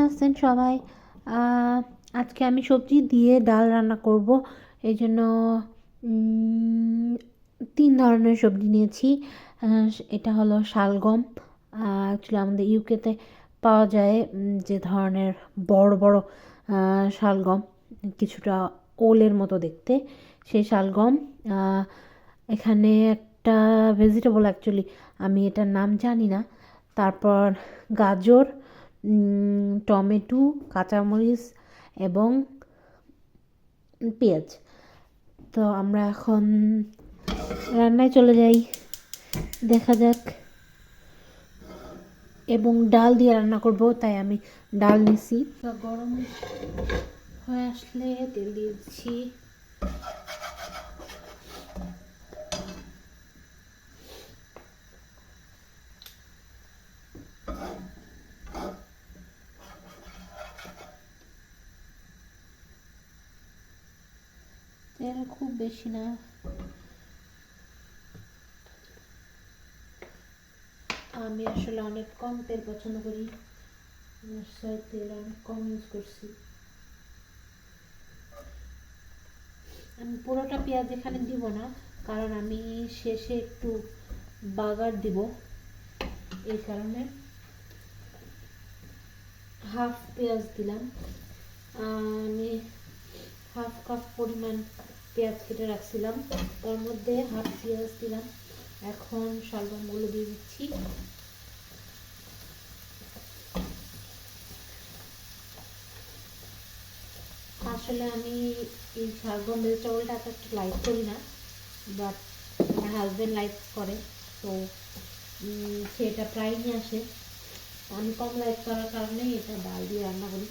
আছেন সবাই? আজকে আমি সবজি দিয়ে ডাল রান্না করব। এই জন্য 3 ধরনের সবজি নিয়েছি। এটা হলো শালগম। অ্যাকচুয়ালি আমাদের ইউকেতে পাওয়া যায় যে ধরনের বড় বড় শালগম, কিছুটা ওলের মতো দেখতে, সেই শালগম। আহ, এখানে একটা ভেজিটেবল, অ্যাকচুয়ালি আমি এটার নাম জানি না। তারপর গাজর, টমেটো, কাঁচামরিচ এবং পেঁয়াজ। তো আমরা এখন রান্নায় চলে যাই, দেখা যাক। এবং ডাল দিয়ে রান্না করব, তাই আমি ডাল নিছি। তো গরম হয়ে আসলে তেল দিয়ে দিচ্ছি। তেল খুব বেশি না, আমি আসলে অনেক কম তেল পছন্দ করি, তেল অনেক কম ইউজ করছি। আমি পুরোটা পেঁয়াজ এখানে দিব না, কারণ আমি শেষে একটু বাগার দিব, এই কারণে হাফ পেঁয়াজ দিলাম। আমি হাফ কাপ পরিমাণ পেঁয়াজ কেটে রাখছিলাম, তার মধ্যে হাফ পেঁয়াজ দিলাম। এখন শালগমগুলো দিয়ে দিচ্ছি। আসলে আমি এই শালগম ভেজিটেবলটা একটু লাইক করি না, বাট আমার হাজব্যান্ড লাইক করে, তো সেটা প্রায় নিয়ে আসে। আমি কম লাইক করার কারণে এটা ডাল দিয়ে রান্না করি।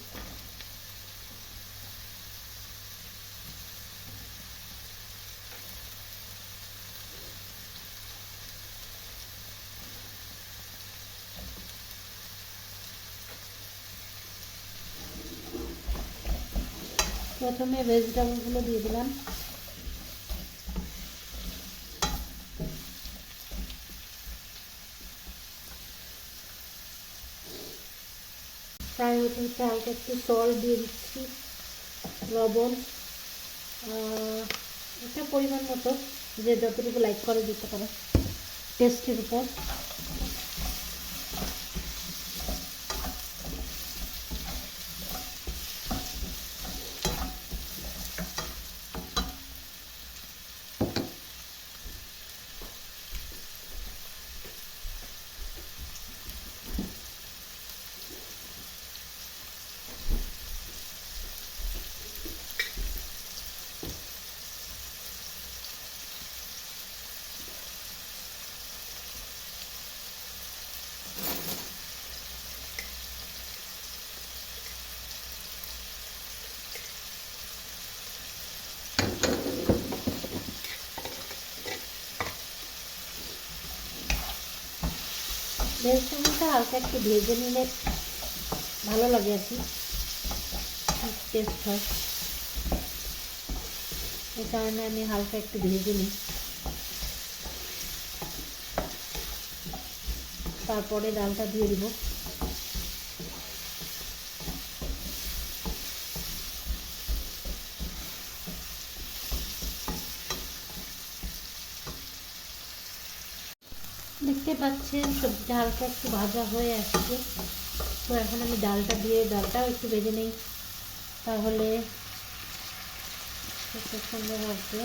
প্রথমে ভেজিটেবলগুলো দিয়ে দিলাম। ফ্রাই হতে হতে হালকা একটু সল্ট দিয়ে দিচ্ছি, লবণ, এটা পরিমাণ মতো, যে যতটুকু লাইক করে দিতে পারে টেস্টের উপর। ভেজিটেবলটা হালকা একটু ভেজে নিলে ভালো লাগে আর কি, টেস্ট হয়, এই কারণে আমি হালকা একটু ভেজে নিই। তারপরে ডালটা দিয়ে দিব। দেখতে পাচ্ছেন সবজিটা হালকা একটু ভাজা হয়ে আসছে। তো এখন আমি ডালটা দিয়ে ডালটাও একটু ভেজে নিই, তাহলে সুন্দর হবে।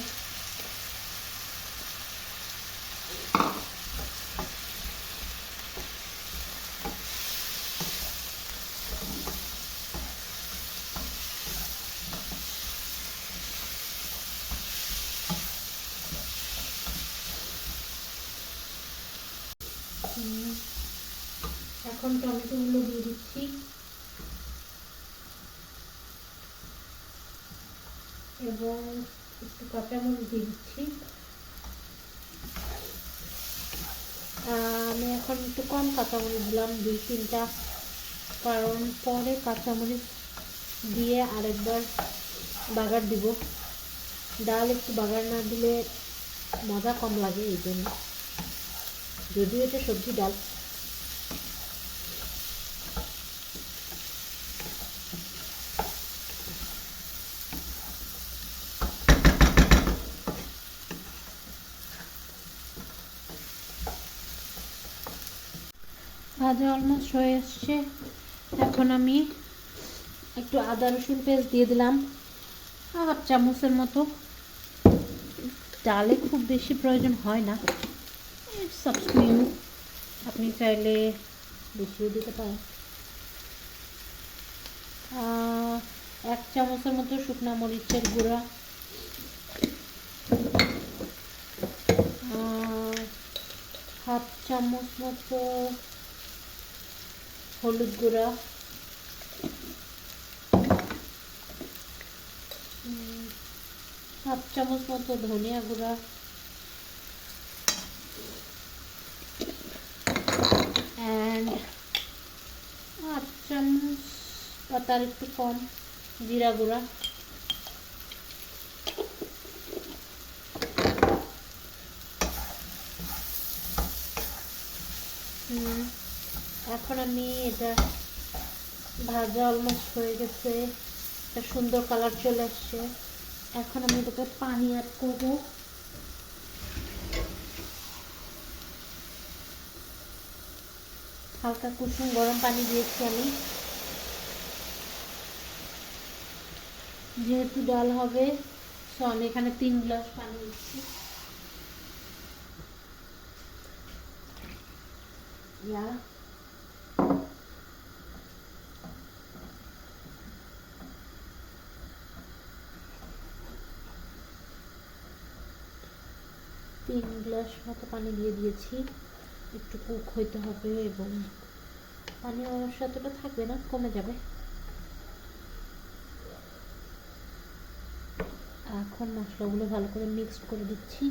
এখন টমেটোগুলো দিয়ে দিচ্ছি এবং একটু কাঁচামরিচ দিয়ে দিচ্ছি। আমি এখন একটু কম কাঁচামরিচ দিলাম, 2-3টা, কারণ পরে কাঁচামরিচ দিয়ে আরেকবার বাগার দিব। ডাল একটু বাগার না দিলে মজা কম লাগে, এই জন্য, যদিও এটা সবজি ডাল। ভাজা অলমোস্ট হয়ে এসছে। এখন আমি একটু আদা রসুন পেস্ট দিয়ে দিলাম, হাফ চামচের মতো। ডালে খুব বেশি প্রয়োজন হয় না, ইটস আপ টু ইউ, আপনি চাইলে বেশিও দিতে পারেন। 1 চামচের মতো শুকনা মরিচের গুঁড়া, হাফ চামচ মতো হলুদ গুঁড়া, হাফ চামচ মতো ধনিয়া গুঁড়া, অ্যান্ড হাফ চামচ বা তার একটু কম জিরা গুঁড়া। এখন আমি এটা ভাজা অলমোস্ট হয়ে গেছে, একটা সুন্দর কালার চলে আসছে। এখন আমি এটাতে পানি অ্যাড করবো। হালকা কুসুম গরম পানি দিয়েছি আমি, যেহেতু ডাল হবে সো আমি এখানে 3 গ্লাস পানি দিচ্ছি। ইয়া 3 গ্লাস মতো পানি দিয়ে দিয়েছি। একটু কুক হইতে হবে এবং পানি অতটা থাকবে না, কমে যাবে। এখন মশলাগুলো ভালো করে মিক্স করে দিচ্ছি।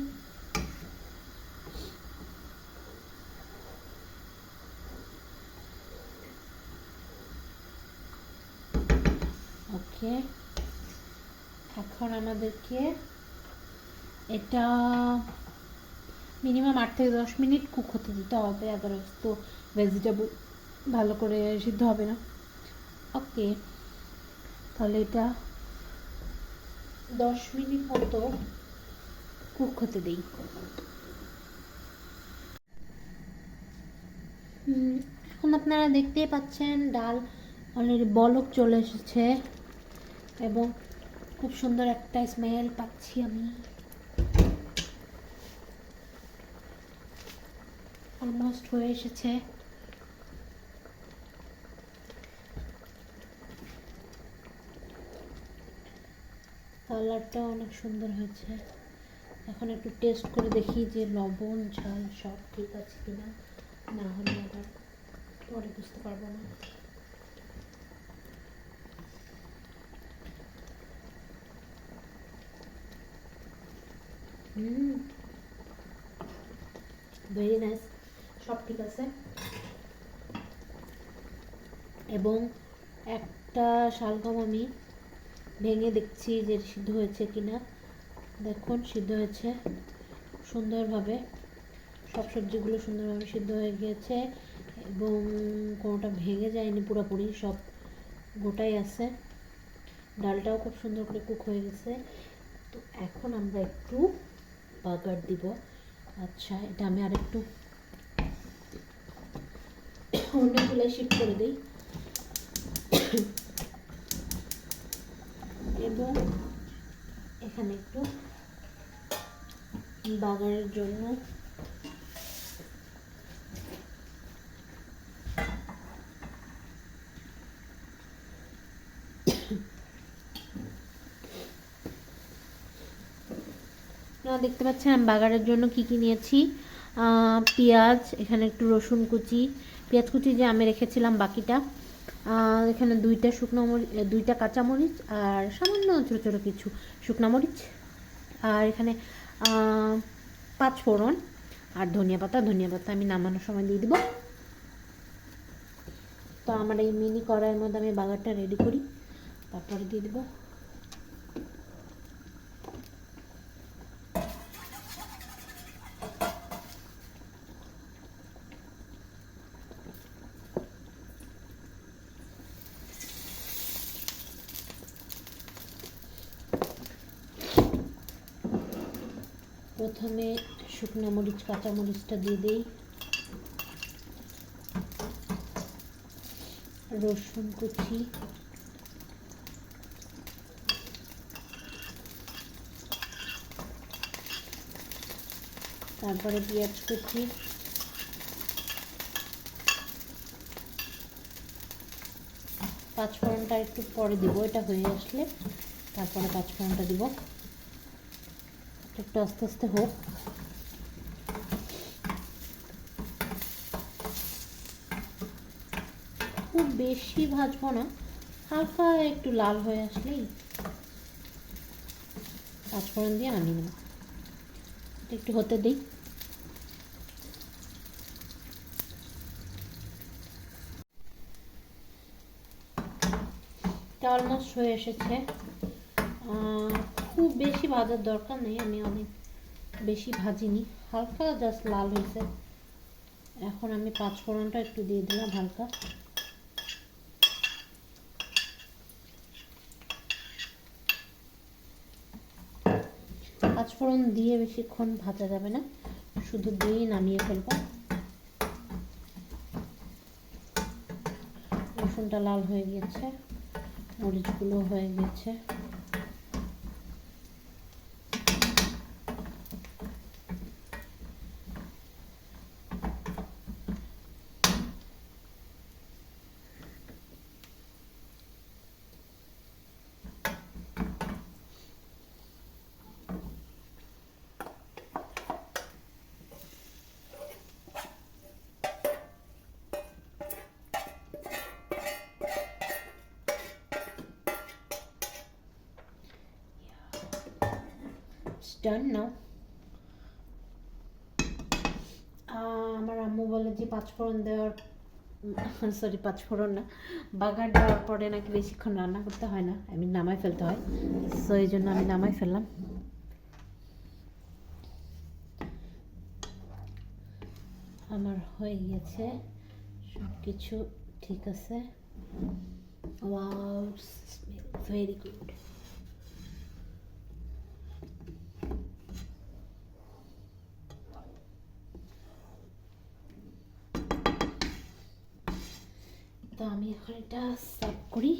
ওকে, এখন আমাদেরকে এটা মিনিমাম 8 থেকে 10 মিনিট কুক হতে দিতে হবে, আদারওয়াইজ তো ভেজিটেবল ভালো করে সিদ্ধ হবে না। ওকে, তাহলে এটা 10 মিনিট মতো কুক হতে দিই। এখন আপনারা দেখতেই পাচ্ছেন ডাল অলরেডি বলক চলে এসেছে এবং খুব সুন্দর একটা স্মেল পাচ্ছি আমি। অলমোস্ট হয়ে এসেছে। কালারটা অনেক সুন্দর হয়েছে। এখন একটু টেস্ট করে দেখি যে লবণ ঝাল সব ঠিক আছে কিনা, না হলে আবার পরে বুঝতে পারবো না। ভেরি নাইস, সব ঠিক আছে। এবং একটা শালগম আমি ভেঙে দেখছি যে সিদ্ধ হয়েছে কিনা। দেখুন সিদ্ধ হয়েছে সুন্দরভাবে, সব সবজিগুলো সুন্দরভাবে সিদ্ধ হয়ে গিয়েছে এবং কোনোটা ভেঙে যায়নি, পুরোপুরি সব গোটাই আছে। ডালটাও খুব সুন্দর করে কুক হয়ে গেছে। তো এখন আমরা একটু বাগার দিব। আচ্ছা, এটা আমি আর একটু অন্য চুলায় শিফট করে দিই এবং এখানে একটু বাগারের জন্য দেখতে পাচ্ছেন আমি বাগারের জন্য কি কি নিয়েছি। পেঁয়াজ, এখানে একটু রসুন কুচি, পেঁয়াজ কুচি যে আমি রেখেছিলাম বাকিটা, এখানে 2টা শুকনো মরিচ, 2টা কাঁচামরিচ আর সামান্য ছোটো ছোটো কিছু শুকনো মরিচ, আর এখানে 5 ফোড়ন আর ধনিয়া পাতা আমি নামানোর সময় দিয়ে দিব। তো আমার এই মিনি কড়াইয়ের মধ্যে আমি বাগারটা রেডি করি, তারপরে দিয়ে দিব। প্রথমে শুকনো মরিচ কাঁচা মরিচটা দিয়ে দিই, রসুন কুচি, তারপরে পেঁয়াজ কুচি, পাঁচফোড়নটা একটু পরে দিব, এটা হয়ে আসলে তারপরে পাঁচফোড়নটা দিব। একটু আস্তে আস্তে হোক। খুব বেশি ভাজবো না, হালকা একটু লাল হয়ে আসলেই পাঁচফোড়ন দিয়ে নামিয়ে নেব। একটু হতে দিই। এটা অলমোস্ট হয়ে এসেছে। খুব বেশি ভাজার দরকার নেই, আমি অনেক বেশি ভাজিনি, হালকা জাস্ট লাল হয়েছে। এখন আমি পাঁচফোড়নটা একটু দিয়ে দিলাম হালকা। পাঁচফোড়ন দিয়ে বেশিক্ষণ ভাজা যাবে না, শুধু দিয়েই নামিয়ে ফেলবো। রসুনটা লাল হয়ে গিয়েছে, মরিচগুলো হয়ে গেছে। Done now. আমার আম্মু বলে যে পাঁচফোড়ন দেওয়ার, সরি পাঁচফোড়ন না, বাগার দেওয়ার পরে নাকি বেশিক্ষণ রান্না করতে হয় না, আমি নামাই ফেলতে হয়। সো এই জন্য আমি নামাই ফেললাম। আমার হয়ে গিয়েছে, সব কিছু ঠিক আছে। Wow, smell very good. তো আমি এখন এটা সার্ভ করি।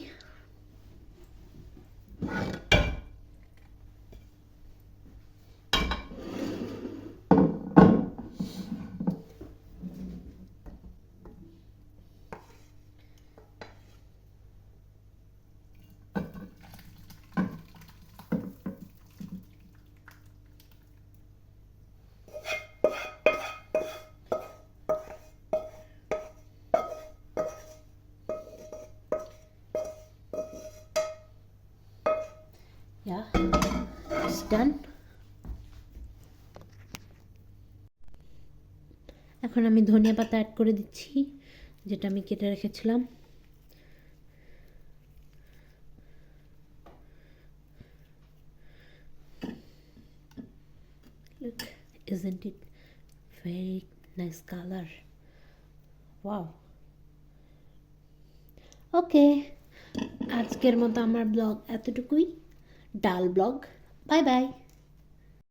Yeah, it's done. এখন আমি ধনিয়া পাতা অ্যাড করে দিচ্ছি, যেটা আমি কেটে রেখেছিলাম। Look, isn't it very nice color? Wow. ওকে, আজকের মতো আমার ব্লগ এতটুকুই, ডাল ব্লগ। Bye bye.